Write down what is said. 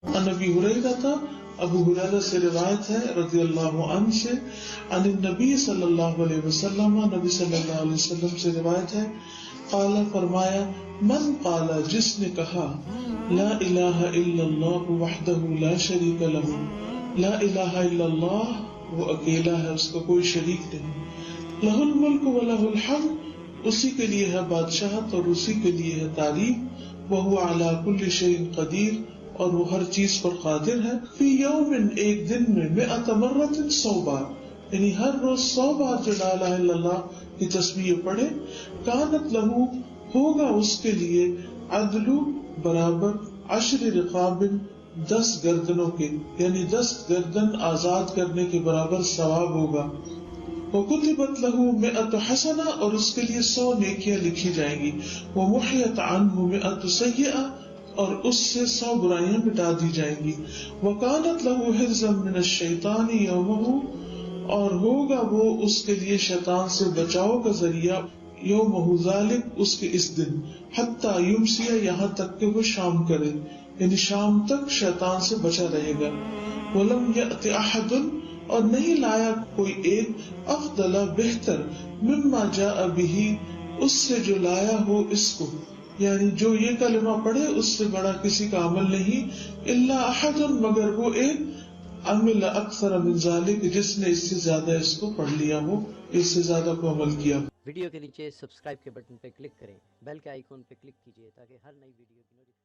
عن ابی ہریرہ، ابو ہریرہ سے روایت ہے رضی اللہ عنہ سے، عن النبی صلی اللہ علیہ وسلم، نبی صلی اللہ علیہ وسلم سے روایت ہے، قال فرمایا، من قال جس نے کہا، لا الہ الا اللہ وحدہ لا شریک لہ، لا الہ الا اللہ وہ اکیلا ہے، اس کا کوئی شریک نہیں، لہ الملک و لہ الحمد اسی کے لیے ہے بادشاہت اور اسی کے لیے ہے تعریف، وہو علی کل شیء قدیر اور وہ ہر چیز پر قادر ہے، فی یوم ایک دن میں 100 مرۃ 100 بار، یعنی ہر روز 100 بار جو لا الہ الا اللہ کی تسبیح پڑھے، کانت لہو ہوگا اس کے لیے عدل برابر 10 رقاب 10 گردنوں کے، یعنی 10 گردن آزاد کرنے کے برابر ثواب ہوگا، وَكُتِبَتْ لَهُ 100 حسنہ اور اس کے لیے 100 نیکیاں لکھی جائیں گی، وَمُحْيَتْ عَنْهُ 100 سیئہ اور اس سے 100 برائیاں مٹا دی جائیں گی، وَكَانَتْ لَهُ حِرْزًا مِنَ الشَّيْطَانِ يَوْمَهُ اور ہوگا وہ اس کے لیے شیطان سے بچاؤ کا ذریعہ، یومہ ذالک اس کے اس دن، حتی یمسی یہاں تک کہ وہ شام کرے، یعنی شام تک شیطان سے بچا رہے گا، وَلَمْ يَأْتِ أَحَدٌ اور نہیں لایا کوئی ایک افضل بہتر مما جاء به اس سے جو لایا ہو اس کو، یعنی جو یہ کلمہ پڑھے اس سے بڑا کسی کا عمل نہیں، الا احد مگر وہ ایک عمل اکثر من ذلک جس نے اس سے زیادہ اس کو پڑھ لیا ہو، اس سے زیادہ کو عمل کیا۔ ویڈیو کے نیچے سبسکرائب کے بٹن پہ کلک کریں، بیل کے آئیکن پہ کلک کیجیے تاکہ ہر نئی ویڈیو کی نوٹیفیکیشن